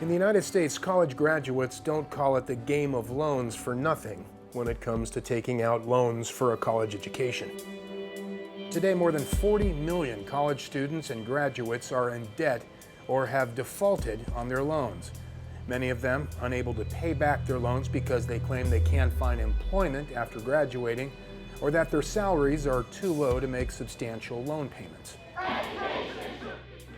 In the United States, college graduates don't call it the game of loans for nothing when it comes to taking out loans for a college education. Today, more than 40 million college students and graduates are in debt or have defaulted on their loans. Many of them unable to pay back their loans because they claim they can't find employment after graduating, or that their salaries are too low to make substantial loan payments.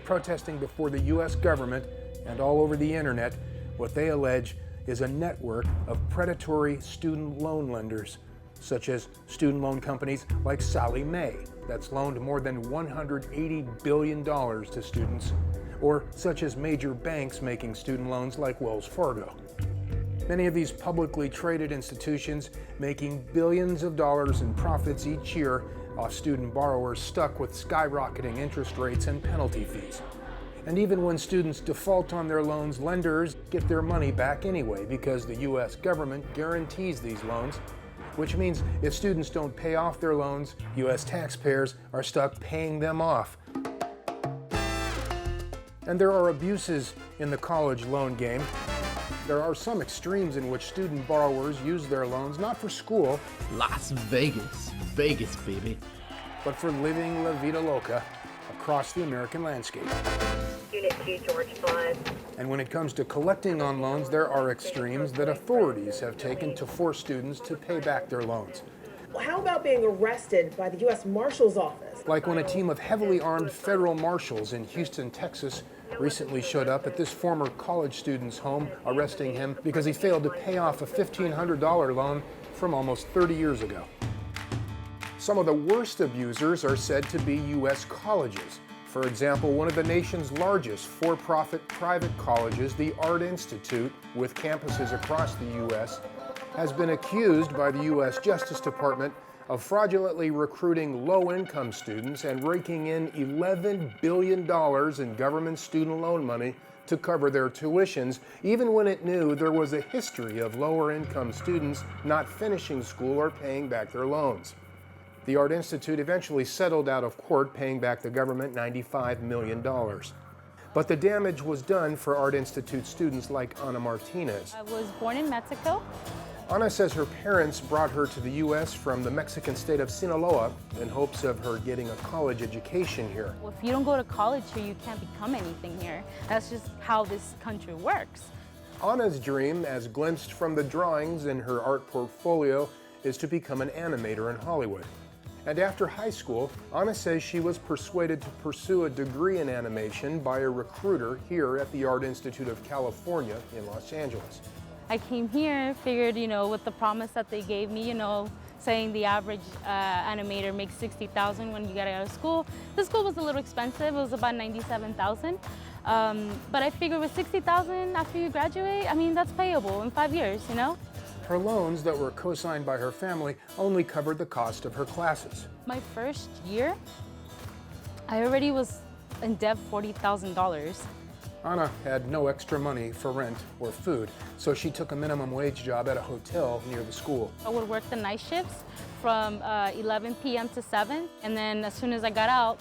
Protesting before the U.S. government and all over the internet, what they allege is a network of predatory student loan lenders, such as student loan companies like Sallie Mae, that's loaned more than $180 billion to students, or such as major banks making student loans like Wells Fargo. Many of these publicly traded institutions making billions of dollars in profits each year off student borrowers stuck with skyrocketing interest rates and penalty fees. And even when students default on their loans, lenders get their money back anyway because the U.S. government guarantees these loans, which means if students don't pay off their loans, U.S. taxpayers are stuck paying them off. And there are abuses in the college loan game. There are some extremes in which student borrowers use their loans not for school, Las Vegas, Vegas, baby, but for living la vida loca across the American landscape. Unit 2, George 5. And when it comes to collecting on loans, there are extremes that authorities have taken to force students to pay back their loans. How about being arrested by the U.S. Marshal's Office? Like when a team of heavily armed federal marshals in Houston, Texas, recently showed up at this former college student's home, arresting him because he failed to pay off a $1,500 loan from almost 30 years ago. Some of the worst abusers are said to be U.S. colleges. For example, one of the nation's largest for-profit private colleges, the Art Institute, with campuses across the U.S., has been accused by the U.S. Justice Department of fraudulently recruiting low-income students and raking in $11 billion in government student loan money to cover their tuitions, even when it knew there was a history of lower-income students not finishing school or paying back their loans. The Art Institute eventually settled out of court, paying back the government $95 million. But the damage was done for Art Institute students like Ana Martinez. I was born in Mexico. Ana says her parents brought her to the U.S. from the Mexican state of Sinaloa in hopes of her getting a college education here. Well, if you don't go to college here, you can't become anything here. That's just how this country works. Ana's dream, as glimpsed from the drawings in her art portfolio, is to become an animator in Hollywood. And after high school, Ana says she was persuaded to pursue a degree in animation by a recruiter here at the Art Institute of California in Los Angeles. I came here, figured, with the promise that they gave me, saying the average animator makes $60,000 when you get out of school. The school was a little expensive. It was about $97,000. But I figured with $60,000 after you graduate, that's payable in 5 years, Her loans that were co-signed by her family only covered the cost of her classes. My first year, I already was in debt $40,000. Ana had no extra money for rent or food, so she took a minimum wage job at a hotel near the school. I would work the night shifts from 11 p.m. to 7, and then as soon as I got out,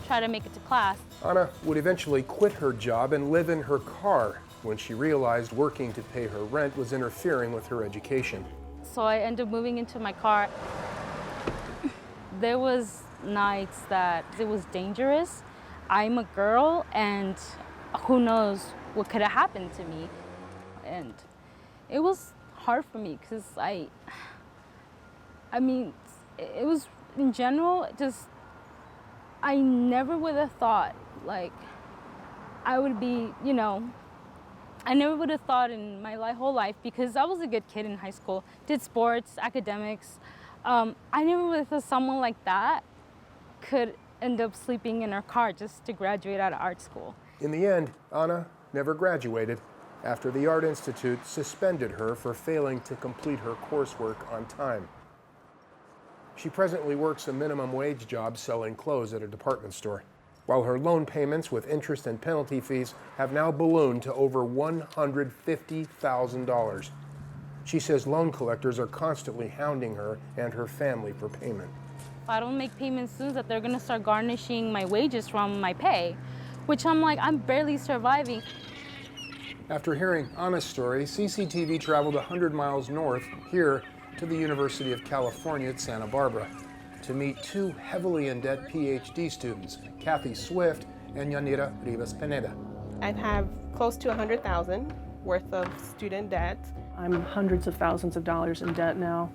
try to make it to class. Ana would eventually quit her job and live in her car when she realized working to pay her rent was interfering with her education. So I ended up moving into my car. There was nights that it was dangerous. I'm a girl, and who knows what could have happened to me. And it was hard for me because it was, in general, just, I never would have thought, I would be, I never would have thought in my whole life, because I was a good kid in high school, did sports, academics. I never would have thought someone like that could end up sleeping in her car just to graduate out of art school. In the end, Ana never graduated after the Art Institute suspended her for failing to complete her coursework on time. She presently works a minimum wage job selling clothes at a department store, while her loan payments with interest and penalty fees have now ballooned to over $150,000. She says loan collectors are constantly hounding her and her family for payment. If I don't make payments soon, that they're gonna start garnishing my wages from my pay, which I'm barely surviving. After hearing Anna's story, CCTV traveled 100 miles north here to the University of California at Santa Barbara to meet two heavily in debt PhD students, Kathy Swift and Yanira Rivas Pineda. I have close to $100,000 worth of student debt. I'm hundreds of thousands of dollars in debt now,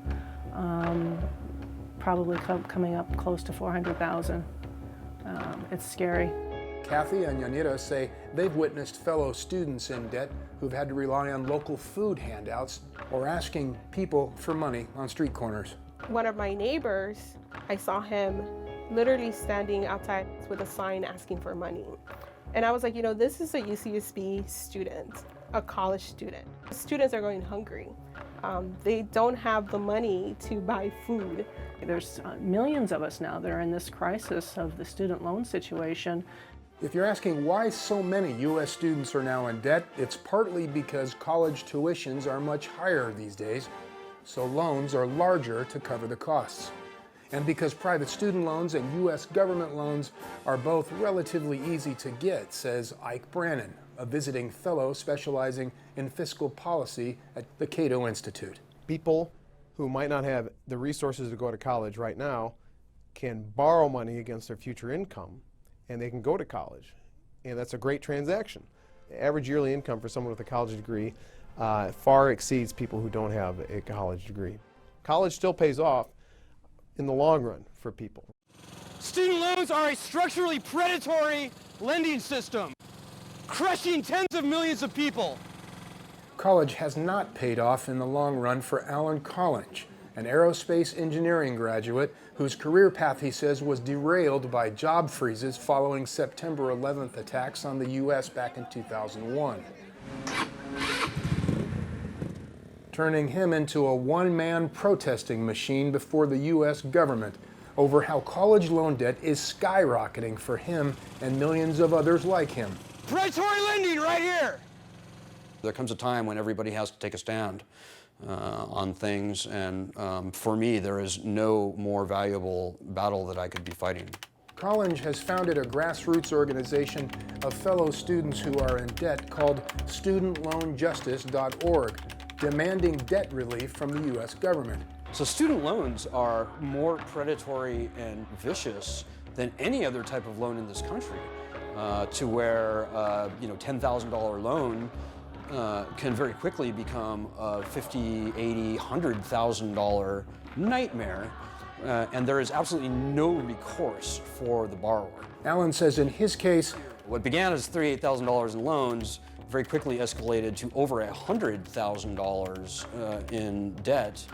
probably coming up close to $400,000. It's scary. Kathy and Yanira say they've witnessed fellow students in debt who've had to rely on local food handouts or asking people for money on street corners. One of my neighbors, I saw him literally standing outside with a sign asking for money. And I was like, you know, this is a UCSB student, a college student. Students are going hungry. They don't have the money to buy food. There's millions of us now that are in this crisis of the student loan situation. If you're asking why so many U.S. students are now in debt, it's partly because college tuitions are much higher these days, so loans are larger to cover the costs. And because private student loans and U.S. government loans are both relatively easy to get, says Ike Brannon, a visiting fellow specializing in fiscal policy at the Cato Institute. People who might not have the resources to go to college right now can borrow money against their future income, and they can go to college. And that's a great transaction. The average yearly income for someone with a college degree far exceeds people who don't have a college degree. College still pays off in the long run for people. Student loans are a structurally predatory lending system, crushing tens of millions of people. College has not paid off in the long run for Alan Collins, an aerospace engineering graduate whose career path, he says, was derailed by job freezes following September 11th attacks on the U.S. back in 2001. Turning him into a one-man protesting machine before the U.S. government over how college loan debt is skyrocketing for him and millions of others like him. Predatory lending right here! There comes a time when everybody has to take a stand on things, and for me, there is no more valuable battle that I could be fighting. Collins has founded a grassroots organization of fellow students who are in debt called StudentLoanJustice.org, demanding debt relief from the U.S. government. So student loans are more predatory and vicious than any other type of loan in this country, to where $10,000 loan can very quickly become a $50,000, $80,000, $100,000 nightmare, and there is absolutely no recourse for the borrower. Alan says in his case, what began as $38,000 in loans very quickly escalated to over $100,000 in debt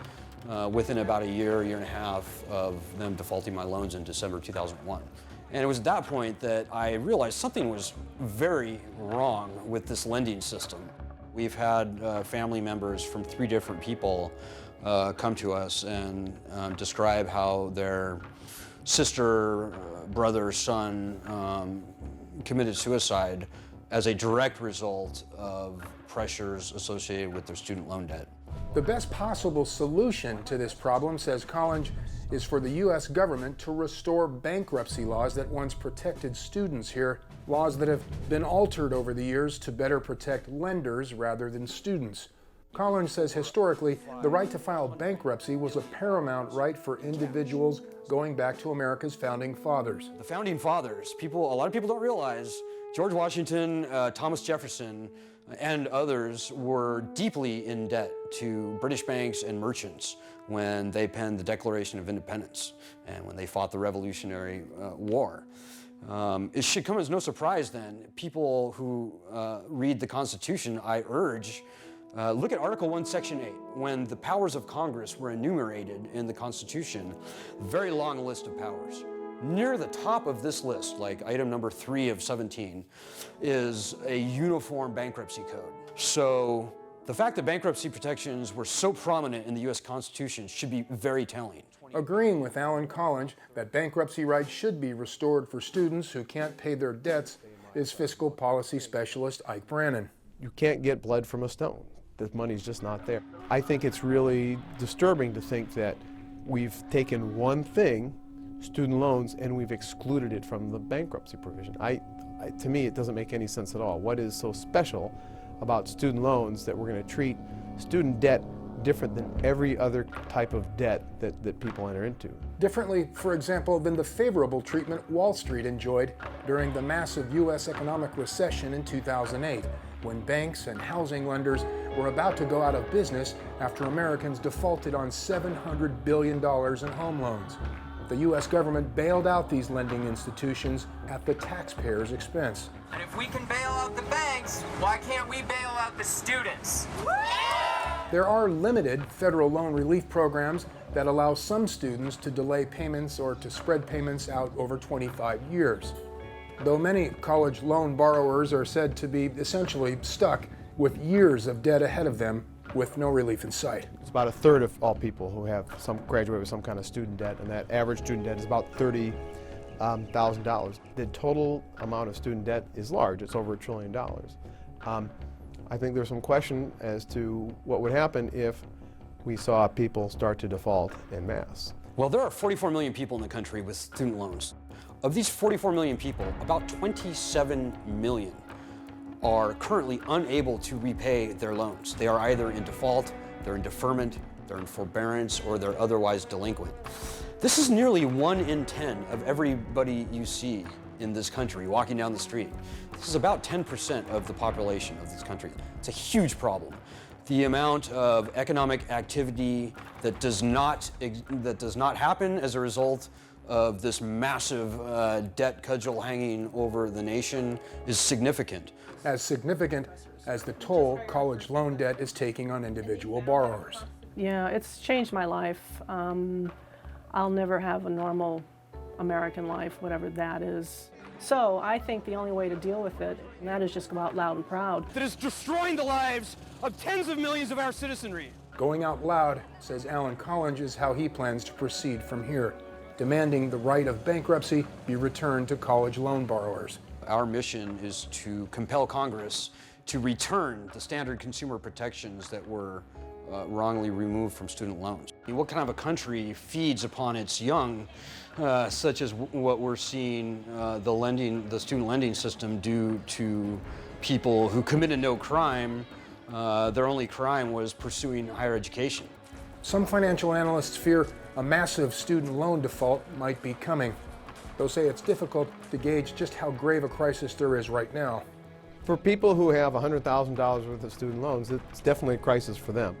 within about a year and a half of them defaulting my loans in December 2001. And it was at that point that I realized something was very wrong with this lending system. We've had family members from 3 different people come to us and describe how their sister, brother, son committed suicide as a direct result of pressures associated with their student loan debt. the best possible solution to this problem, says Collins, is for the U.S. government to restore bankruptcy laws that once protected students here, laws that have been altered over the years to better protect lenders rather than students. Collins says historically, the right to file bankruptcy was a paramount right for individuals going back to America's founding fathers. The founding fathers, a lot of people don't realize, George Washington, Thomas Jefferson, and others were deeply in debt to British banks and merchants when they penned the Declaration of Independence and when they fought the Revolutionary War. It should come as no surprise then, people who read the Constitution, I urge, look at Article 1, Section 8. When the powers of Congress were enumerated in the Constitution, very long list of powers. Near the top of this list, like item number 3 of 17, is a uniform bankruptcy code. So the fact that bankruptcy protections were so prominent in the U.S. Constitution should be very telling. Agreeing with Alan Collins that bankruptcy rights should be restored for students who can't pay their debts is fiscal policy specialist Ike Brannon. You can't get blood from a stone. The money's just not there. I think it's really disturbing to think that we've taken one thing, student loans, and we've excluded it from the bankruptcy provision. To me, it doesn't make any sense at all. What is so special about student loans that we're going to treat student debt different than every other type of debt that people enter into. Differently, for example, than the favorable treatment Wall Street enjoyed during the massive U.S. economic recession in 2008, when banks and housing lenders were about to go out of business after Americans defaulted on $700 billion in home loans. The U.S. government bailed out these lending institutions at the taxpayers' expense. And if we can bail out the banks, why can't we bail out the students? There are limited federal loan relief programs that allow some students to delay payments or to spread payments out over 25 years. Though many college loan borrowers are said to be essentially stuck with years of debt ahead of them with no relief in sight. It's about a third of all people who have graduate with some kind of student debt, and that average student debt is about $30,000. The total amount of student debt is large. It's over $1 trillion. I think there's some question as to what would happen if we saw people start to default en masse. Well, there are 44 million people in the country with student loans. Of these 44 million people, about 27 million are currently unable to repay their loans. They are either in default, they're in deferment, they're in forbearance, or they're otherwise delinquent. This is nearly 1 in 10 of everybody you see in this country walking down the street. This is about 10% of the population of this country. It's a huge problem. The amount of economic activity that does not happen as a result of this massive debt cudgel hanging over the nation is significant. As significant as the toll college loan debt is taking on individual borrowers. Yeah, it's changed my life. I'll never have a normal American life, whatever that is. So I think the only way to deal with it, and that is just go out loud and proud. That is destroying the lives of tens of millions of our citizenry. Going out loud, says Alan Collins, is how he plans to proceed from here, demanding the right of bankruptcy be returned to college loan borrowers. Our mission is to compel Congress to return the standard consumer protections that were wrongly removed from student loans. What kind of a country feeds upon its young, such as what we're seeing the student lending system do to people who committed no crime? Their only crime was pursuing higher education. Some financial analysts fear a massive student loan default might be coming. They'll say it's difficult to gauge just how grave a crisis there is right now. For people who have $100,000 worth of student loans, it's definitely a crisis for them.